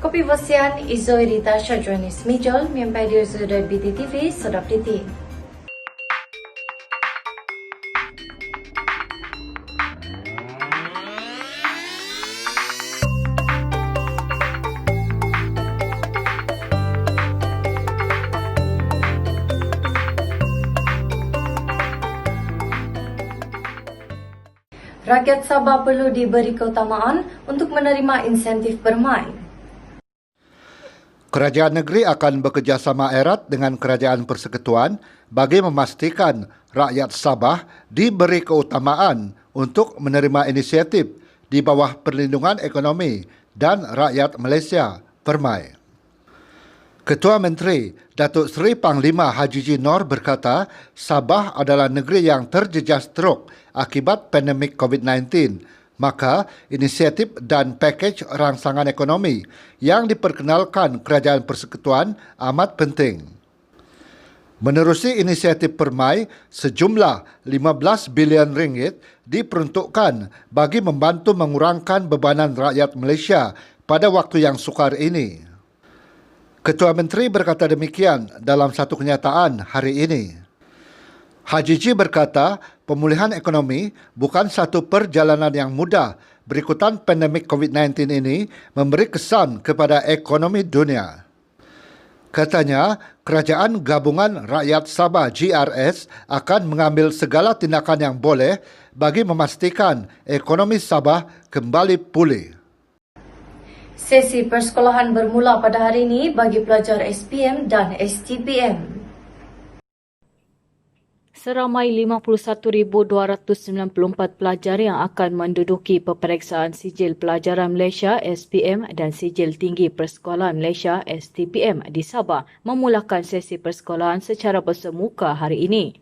Kopi Vasian, Izoi Rita Syajwanis Mijol, Miampai Sudah BTTV, Sedap Diti. Rakyat Sabah perlu diberi keutamaan untuk menerima insentif bermain. Kerajaan negeri akan bekerjasama erat dengan Kerajaan Persekutuan bagi memastikan rakyat Sabah diberi keutamaan untuk menerima inisiatif di bawah Perlindungan Ekonomi dan Rakyat Malaysia (PERMAI). Ketua Menteri Datuk Seri Panglima Haji G. Nor berkata, Sabah adalah negeri yang terjejas teruk akibat pandemik COVID-19. Maka, inisiatif dan pakej rangsangan ekonomi yang diperkenalkan Kerajaan Persekutuan amat penting. Menerusi inisiatif PERMAI, sejumlah 15 bilion ringgit diperuntukkan bagi membantu mengurangkan bebanan rakyat Malaysia pada waktu yang sukar ini. Ketua Menteri berkata demikian dalam satu kenyataan hari ini. Haji G berkata, pemulihan ekonomi bukan satu perjalanan yang mudah berikutan pandemik COVID-19 ini memberi kesan kepada ekonomi dunia. Katanya, Kerajaan Gabungan Rakyat Sabah GRS akan mengambil segala tindakan yang boleh bagi memastikan ekonomi Sabah kembali pulih. Sesi persekolahan bermula pada hari ini bagi pelajar SPM dan STPM. Seramai 51,294 pelajar yang akan menduduki peperiksaan Sijil Pelajaran Malaysia SPM dan Sijil Tinggi Persekolahan Malaysia STPM di Sabah memulakan sesi persekolahan secara bersemuka hari ini.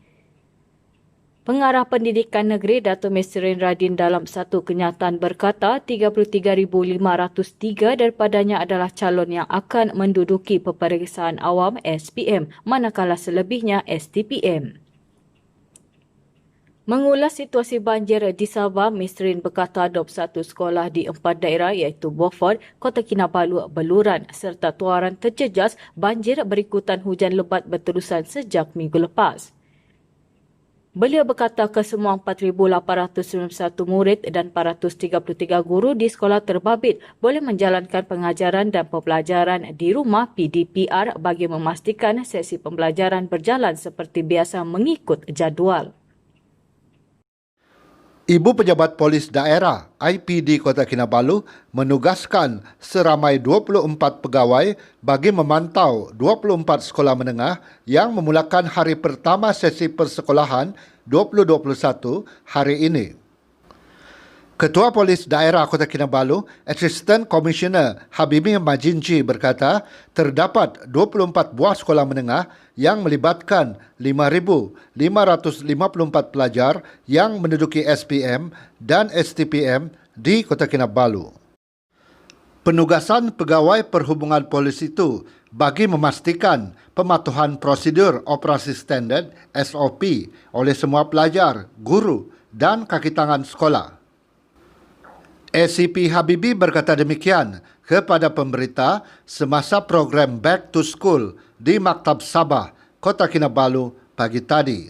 Pengarah Pendidikan Negeri Datuk Mesrin Radin dalam satu kenyataan berkata 33,503 daripadanya adalah calon yang akan menduduki peperiksaan awam SPM manakala selebihnya STPM. Mengulas situasi banjir di Sabah, Mesrin berkata 21 sekolah di 4 daerah iaitu Beaufort, Kota Kinabalu, Beluran serta Tuaran terjejas banjir berikutan hujan lebat berterusan sejak minggu lepas. Beliau berkata kesemua 4,891 murid dan 433 guru di sekolah terbabit boleh menjalankan pengajaran dan pembelajaran di rumah PDPR bagi memastikan sesi pembelajaran berjalan seperti biasa mengikut jadual. Ibu Pejabat Polis Daerah IPD Kota Kinabalu menugaskan seramai 24 pegawai bagi memantau 24 sekolah menengah yang memulakan hari pertama sesi persekolahan 2021 hari ini. Ketua Polis Daerah Kota Kinabalu, Assistant Commissioner Habibi Majinci berkata, terdapat 24 buah sekolah menengah yang melibatkan 5,554 pelajar yang menduduki SPM dan STPM di Kota Kinabalu. Penugasan pegawai perhubungan polis itu bagi memastikan pematuhan prosedur operasi standard SOP oleh semua pelajar, guru dan kaki tangan sekolah. ACP Habibi berkata demikian kepada pemberita semasa program Back to School di Maktab Sabah, Kota Kinabalu pagi tadi.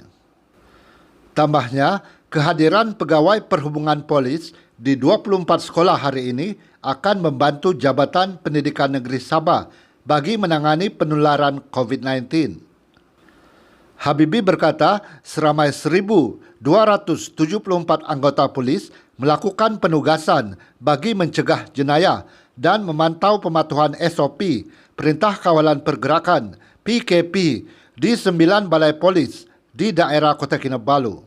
Tambahnya, kehadiran pegawai perhubungan polis di 24 sekolah hari ini akan membantu Jabatan Pendidikan Negeri Sabah bagi menangani penularan COVID-19. Habibi berkata seramai 1,274 anggota polis melakukan penugasan bagi mencegah jenayah dan memantau pematuhan SOP, Perintah Kawalan Pergerakan, PKP, di 9 balai polis di daerah Kota Kinabalu.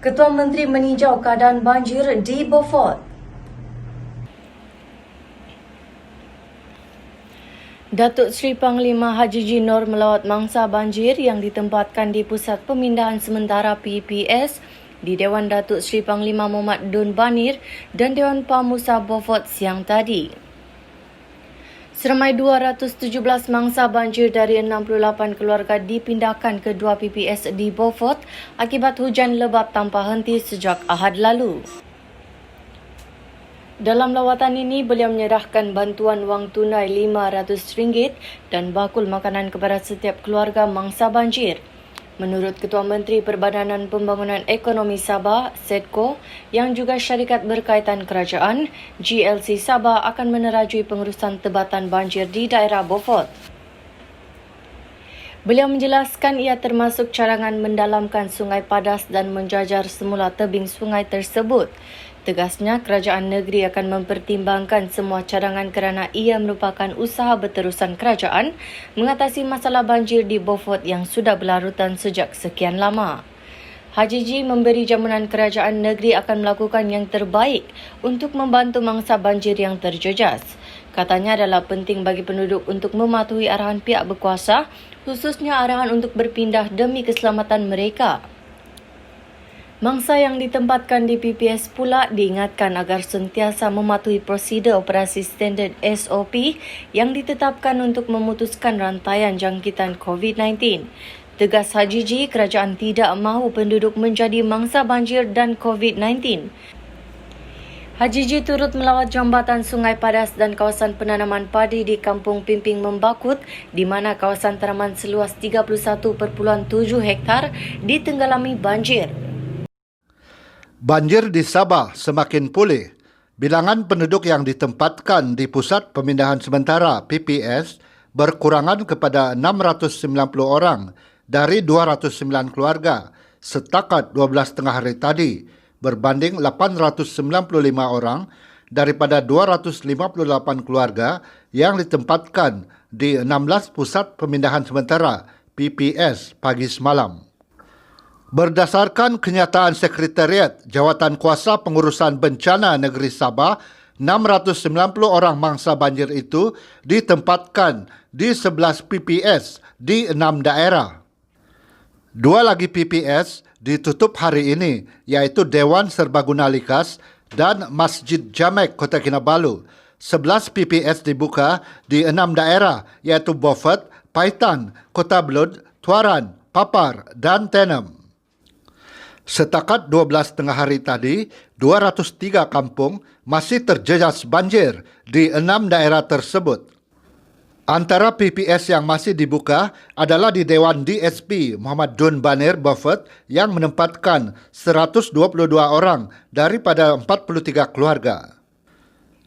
Ketua Menteri meninjau keadaan banjir di Beaufort. Datuk Seri Panglima Haji G. Nor melawat mangsa banjir yang ditempatkan di Pusat Pemindahan Sementara PPS di Dewan Datuk Seri Panglima Muhammad Dun Banir dan Dewan Pamusa Beaufort siang tadi. Seramai 217 mangsa banjir dari 68 keluarga dipindahkan ke dua PPS di Beaufort akibat hujan lebat tanpa henti sejak Ahad lalu. Dalam lawatan ini, beliau menyerahkan bantuan wang tunai RM500 dan bakul makanan kepada setiap keluarga mangsa banjir. Menurut Ketua Menteri Perbadanan Pembangunan Ekonomi Sabah, SEDCO, yang juga syarikat berkaitan kerajaan, GLC Sabah akan menerajui pengurusan tebatan banjir di daerah Beaufort. Beliau menjelaskan ia termasuk cadangan mendalamkan Sungai Padas dan menjajar semula tebing sungai tersebut. Tegasnya, kerajaan negeri akan mempertimbangkan semua cadangan kerana ia merupakan usaha berterusan kerajaan mengatasi masalah banjir di Beaufort yang sudah berlarutan sejak sekian lama. Haji G memberi jaminan kerajaan negeri akan melakukan yang terbaik untuk membantu mangsa banjir yang terjejas. Katanya adalah penting bagi penduduk untuk mematuhi arahan pihak berkuasa, khususnya arahan untuk berpindah demi keselamatan mereka. Mangsa yang ditempatkan di PPS pula diingatkan agar sentiasa mematuhi prosedur operasi standard SOP yang ditetapkan untuk memutuskan rantaian jangkitan COVID-19. Tegas Haji G, kerajaan tidak mahu penduduk menjadi mangsa banjir dan COVID-19. Haji G turut melawat jambatan Sungai Padas dan kawasan penanaman padi di Kampung Pimping Membakut, di mana kawasan tanaman seluas 31.7 hektar ditenggelami banjir. Banjir di Sabah semakin pulih. Bilangan penduduk yang ditempatkan di Pusat Pemindahan Sementara PPS berkurangan kepada 690 orang dari 209 keluarga setakat 12 tengah hari tadi berbanding 895 orang daripada 258 keluarga yang ditempatkan di 16 Pusat Pemindahan Sementara PPS pagi semalam. Berdasarkan kenyataan Sekretariat Jawatan Kuasa Pengurusan Bencana Negeri Sabah, 690 orang mangsa banjir itu ditempatkan di 11 PPS di 6 daerah. 2 lagi PPS ditutup hari ini, iaitu Dewan Serbaguna Likas dan Masjid Jamek Kota Kinabalu. 11 PPS dibuka di 6 daerah, iaitu Beaufort, Paitan, Kota Belud, Tuaran, Papar dan Tenem. Setakat 12 tengah hari tadi, 203 kampung masih terjejas banjir di 6 daerah tersebut. Antara PPS yang masih dibuka adalah di Dewan DSP Muhammad Dun Banir Beaufort yang menempatkan 122 orang daripada 43 keluarga.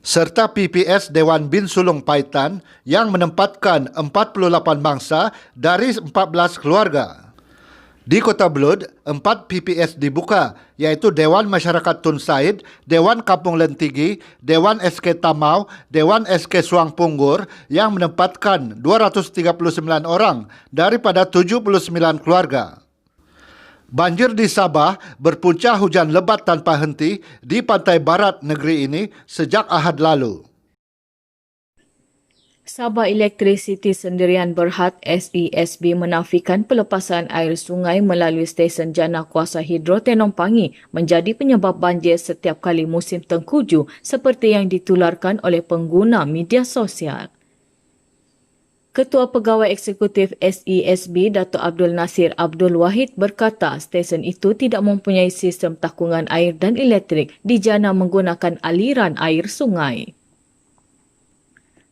Serta PPS Dewan Bin Sulung Paitan yang menempatkan 48 mangsa dari 14 keluarga. Di Kota Belud, 4 PPS dibuka, iaitu Dewan Masyarakat Tun Said, Dewan Kampung Lentigi, Dewan SK Tamau, Dewan SK Suang Punggur yang menempatkan 239 orang daripada 79 keluarga. Banjir di Sabah berpunca hujan lebat tanpa henti di pantai barat negeri ini sejak Ahad lalu. Sabah Electricity Sendirian Berhad SESB menafikan pelepasan air sungai melalui stesen jana kuasa hidro Tenom Pangi menjadi penyebab banjir setiap kali musim tengkujuh seperti yang ditularkan oleh pengguna media sosial. Ketua Pegawai Eksekutif SESB Dato' Abdul Nasir Abdul Wahid berkata stesen itu tidak mempunyai sistem takungan air dan elektrik dijana menggunakan aliran air sungai.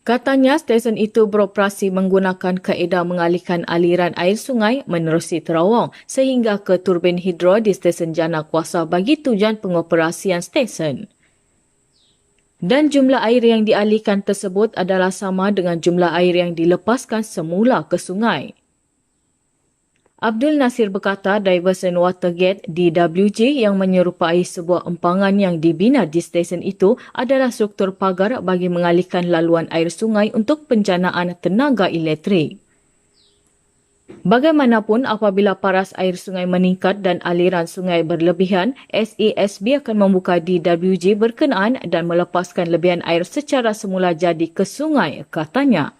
Katanya stesen itu beroperasi menggunakan kaedah mengalihkan aliran air sungai menerusi terowong sehingga ke turbin hidro di stesen jana kuasa bagi tujuan pengoperasian stesen. Dan jumlah air yang dialihkan tersebut adalah sama dengan jumlah air yang dilepaskan semula ke sungai. Abdul Nasir berkata Diversion Water Gate DWG yang menyerupai sebuah empangan yang dibina di stesen itu adalah struktur pagar bagi mengalihkan laluan air sungai untuk penjanaan tenaga elektrik. Bagaimanapun apabila paras air sungai meningkat dan aliran sungai berlebihan, SESB akan membuka DWG berkenaan dan melepaskan lebihan air secara semula jadi ke sungai, katanya.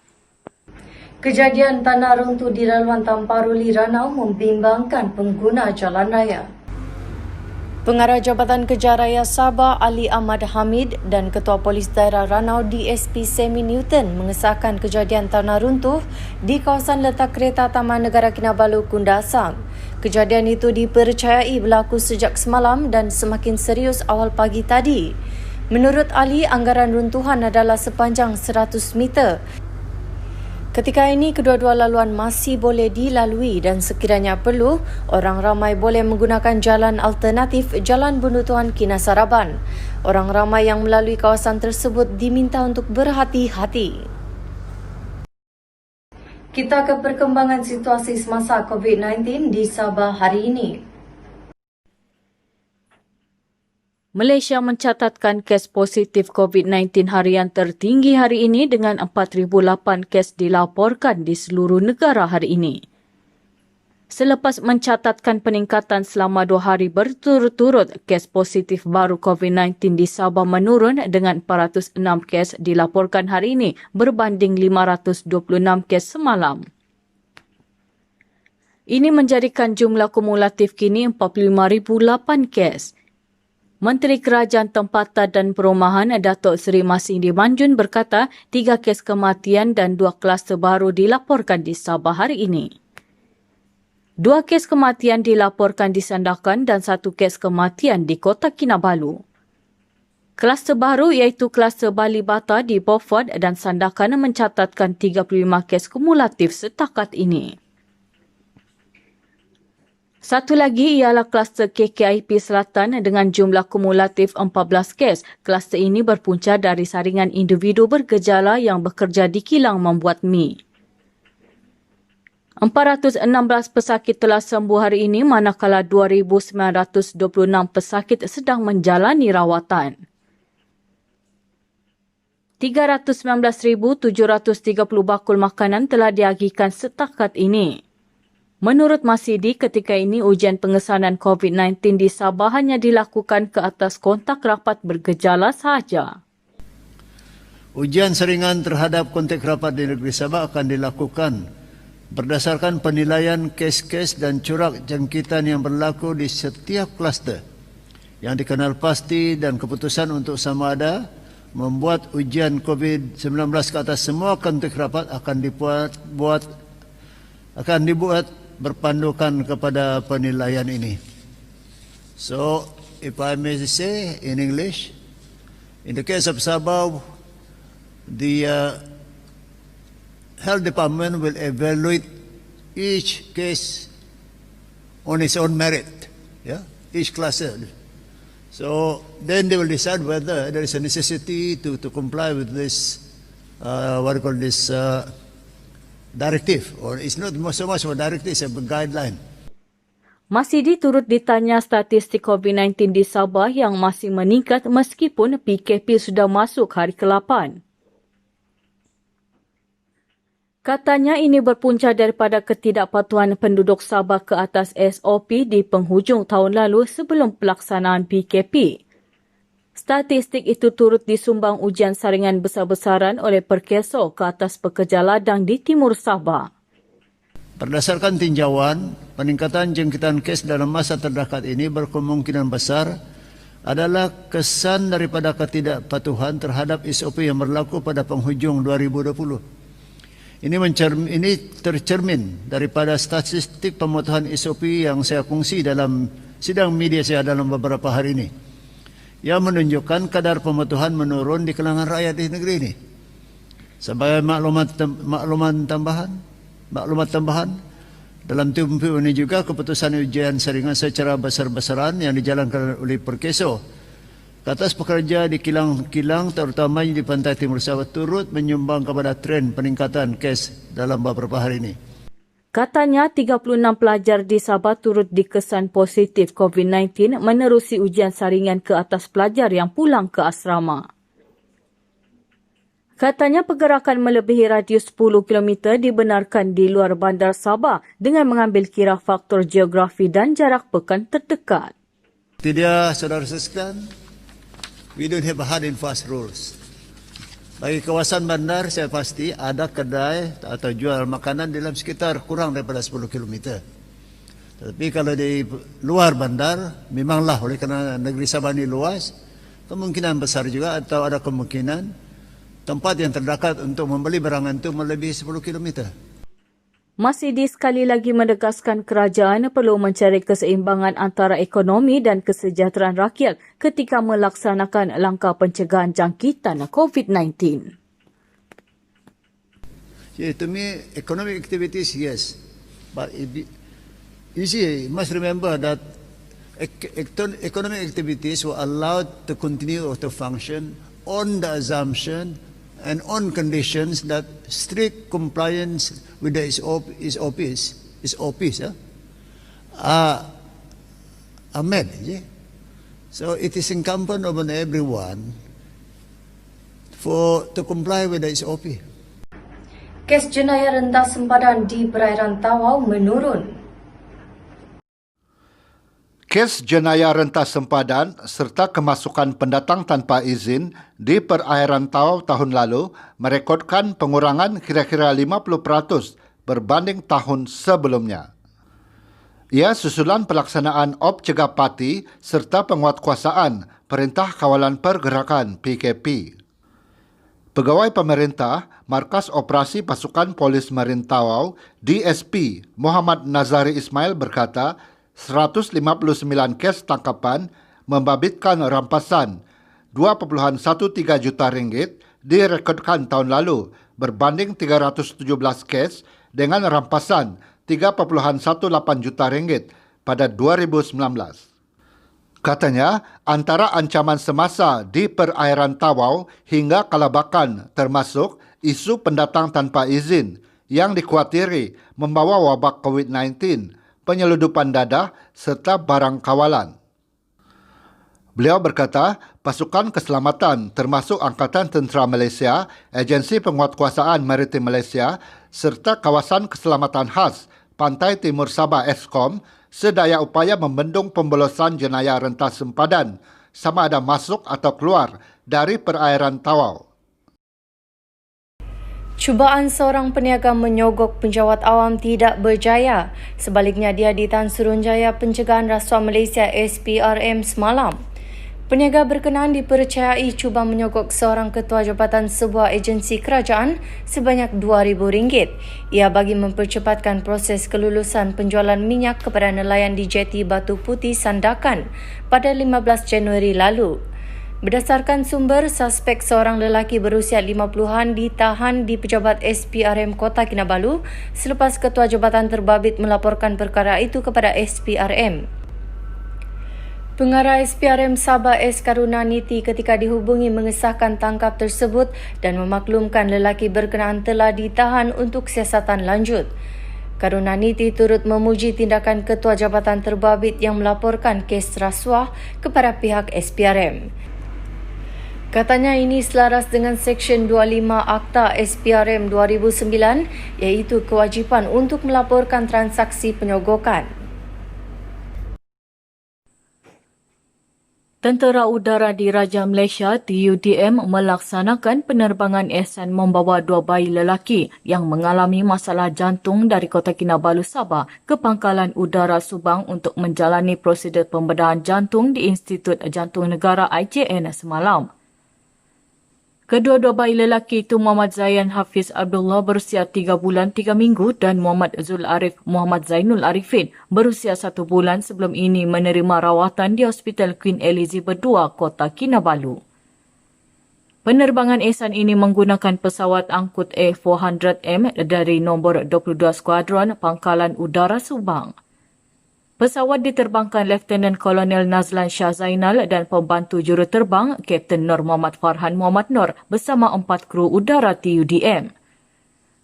Kejadian tanah runtuh di laluan Tamparuli Ranau membimbangkan pengguna jalan raya. Pengarah Jabatan Kejaraya Sabah Ali Ahmad Hamid dan Ketua Polis Daerah Ranau DSP Semi Newton mengesahkan kejadian tanah runtuh di kawasan letak kereta Taman Negara Kinabalu Kundasang. Kejadian itu dipercayai berlaku sejak semalam dan semakin serius awal pagi tadi. Menurut Ali, anggaran runtuhan adalah sepanjang 100 meter. Ketika ini, kedua-dua laluan masih boleh dilalui dan sekiranya perlu, orang ramai boleh menggunakan jalan alternatif Jalan Bundutuan Kinasaraban. Orang ramai yang melalui kawasan tersebut diminta untuk berhati-hati. Kita ke perkembangan situasi semasa COVID-19 di Sabah hari ini. Malaysia mencatatkan kes positif COVID-19 harian tertinggi hari ini dengan 4,008 kes dilaporkan di seluruh negara hari ini. Selepas mencatatkan peningkatan selama 2 hari berturut-turut, kes positif baru COVID-19 di Sabah menurun dengan 406 kes dilaporkan hari ini berbanding 526 kes semalam. Ini menjadikan jumlah kumulatif kini 45,008 kes. Menteri Kerajaan Tempatan dan Perumahan Datuk Seri Masindi Manjun berkata 3 kes kematian dan 2 kluster baru dilaporkan di Sabah hari ini. 2 kes kematian dilaporkan di Sandakan dan 1 kes kematian di Kota Kinabalu. Kluster baru iaitu kluster Bali Bata di Beaufort dan Sandakan mencatatkan 35 kes kumulatif setakat ini. Satu lagi ialah kluster KKIP Selatan dengan jumlah kumulatif 14 kes. Kluster ini berpunca dari saringan individu bergejala yang bekerja di kilang membuat mi. 416 pesakit telah sembuh hari ini manakala 2,926 pesakit sedang menjalani rawatan. 319,730 bakul makanan telah diagihkan setakat ini. Menurut Masidi, ketika ini ujian pengesanan COVID-19 di Sabah hanya dilakukan ke atas kontak rapat bergejala sahaja. Ujian saringan terhadap kontak rapat di negeri Sabah akan dilakukan berdasarkan penilaian kes-kes dan corak jangkitan yang berlaku di setiap kluster yang dikenal pasti dan keputusan untuk sama ada membuat ujian COVID-19 ke atas semua kontak rapat akan dibuat berpandukan kepada penilaian ini. So, if I may say in English, in the case of Sabah, the health department will evaluate each case on its own merit, each cluster. So then they will decide whether there is a necessity to comply with this, directive, or it's not so much of a directive, it's a guideline. Masidi turut ditanya statistik COVID-19 di Sabah yang masih meningkat meskipun PKP sudah masuk hari ke-8. Katanya ini berpunca daripada ketidakpatuhan penduduk Sabah ke atas SOP di penghujung tahun lalu sebelum pelaksanaan PKP. Statistik itu turut disumbang ujian saringan besar-besaran oleh Perkeso ke atas pekerja ladang di timur Sabah. Berdasarkan tinjauan, peningkatan jangkitan kes dalam masa terdekat ini berkemungkinan besar adalah kesan daripada ketidakpatuhan terhadap SOP yang berlaku pada penghujung 2020. Ini tercermin daripada statistik pemotohan SOP yang saya kongsi dalam sidang media saya dalam beberapa hari ini, yang menunjukkan kadar pemotohan menurun di kalangan rakyat di negeri ini. Sebagai maklumat tambahan, dalam tempoh ini juga keputusan ujian saringan secara besar-besaran yang dijalankan oleh Perkeso ke atas pekerja di kilang-kilang terutamanya di pantai timur Sabah turut menyumbang kepada tren peningkatan kes dalam beberapa hari ini. Katanya 36 pelajar di Sabah turut dikesan positif COVID-19 menerusi ujian saringan ke atas pelajar yang pulang ke asrama. Katanya pergerakan melebihi radius 10 km dibenarkan di luar bandar Sabah dengan mengambil kira faktor geografi dan jarak pekan terdekat. Tidak, saudara sekalian, we don't have hard and fast rules. Bagi kawasan bandar, saya pasti ada kedai atau jual makanan dalam sekitar kurang daripada 10 km. Tapi kalau di luar bandar, memanglah oleh kerana negeri Sabah ini luas, kemungkinan besar juga atau ada kemungkinan tempat yang terdekat untuk membeli barangan itu melebihi 10 km. Masidi sekali lagi menegaskan kerajaan perlu mencari keseimbangan antara ekonomi dan kesejahteraan rakyat ketika melaksanakan langkah pencegahan jangkitan COVID-19. Yeah, to me, economic activities, yes. But you see, you must remember that economic activities were allowed to continue or to function on the assumption and on conditions that strict compliance with the SOPs are met. Yeah? So it is incumbent upon everyone to comply with the SOP. Kes jenayah rendah sempadan di perairan Tawau menurun. Kes jenayah rentas sempadan serta kemasukan pendatang tanpa izin di perairan Tawau tahun lalu merekodkan pengurangan kira-kira 50% berbanding tahun sebelumnya. Ia susulan pelaksanaan op cegah parti serta penguatkuasaan Perintah Kawalan Pergerakan PKP. Pegawai pemerintah Markas Operasi Pasukan Polis Marin Tawau DSP Muhammad Nazari Ismail berkata 159 kes tangkapan membabitkan rampasan 2.13 juta ringgit direkodkan tahun lalu berbanding 317 kes dengan rampasan 3.18 juta ringgit pada 2019. Katanya, antara ancaman semasa di perairan Tawau hingga kelabakan termasuk isu pendatang tanpa izin yang dikuatiri membawa wabak COVID-19, penyeludupan dadah serta barang kawalan. Beliau berkata, pasukan keselamatan termasuk Angkatan Tentera Malaysia, Agensi Penguatkuasaan Maritim Malaysia serta Kawasan Keselamatan Khas Pantai Timur Sabah ESKOM sedaya upaya membendung pembolosan jenayah rentas sempadan sama ada masuk atau keluar dari perairan Tawau. Cubaan seorang peniaga menyogok penjawat awam tidak berjaya. Sebaliknya, dia ditahan Suruhanjaya Pencegahan Rasuah Malaysia SPRM semalam. Peniaga berkenaan dipercayai cuba menyogok seorang ketua jabatan sebuah agensi kerajaan sebanyak RM2,000. Ia bagi mempercepatkan proses kelulusan penjualan minyak kepada nelayan di jeti Batu Putih Sandakan pada 15 Januari lalu. Berdasarkan sumber, suspek seorang lelaki berusia 50-an ditahan di pejabat SPRM Kota Kinabalu selepas ketua jabatan terbabit melaporkan perkara itu kepada SPRM. Pengarah SPRM Sabah S. Karunaniti ketika dihubungi mengesahkan tangkap tersebut dan memaklumkan lelaki berkenaan telah ditahan untuk siasatan lanjut. Karunaniti turut memuji tindakan ketua jabatan terbabit yang melaporkan kes rasuah kepada pihak SPRM. Katanya ini selaras dengan Seksyen 25 Akta SPRM 2009 iaitu kewajipan untuk melaporkan transaksi penyogokan. Tentera Udara Diraja Malaysia TUDM melaksanakan penerbangan ihsan membawa 2 bayi lelaki yang mengalami masalah jantung dari Kota Kinabalu, Sabah ke Pangkalan Udara Subang untuk menjalani prosedur pembedahan jantung di Institut Jantung Negara IJN semalam. Kedua-dua bayi lelaki itu Muhammad Zayan Hafiz Abdullah berusia 3 bulan 3 minggu dan Muhammad Zul Arif Muhammad Zainul Arifin berusia 1 bulan sebelum ini menerima rawatan di Hospital Queen Elizabeth II, Kota Kinabalu. Penerbangan ihsan ini menggunakan pesawat angkut A400M dari nombor 22 Skuadron Pangkalan Udara Subang. Pesawat diterbangkan Lieutenant Kolonel Nazlan Shah Zainal dan pembantu juruterbang Kapten Nur Muhammad Farhan Muhammad Nur bersama 4 kru udara TUDM.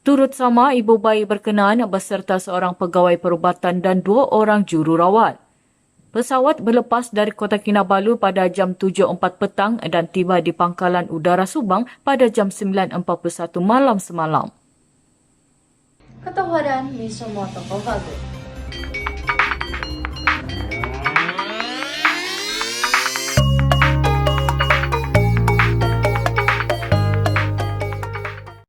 Turut sama ibu bayi berkenaan beserta seorang pegawai perubatan dan 2 orang jururawat. Pesawat berlepas dari Kota Kinabalu pada jam 7.04 petang dan tiba di Pangkalan Udara Subang pada jam 9.41 malam semalam. Ketahuan Miso Moto Kovago.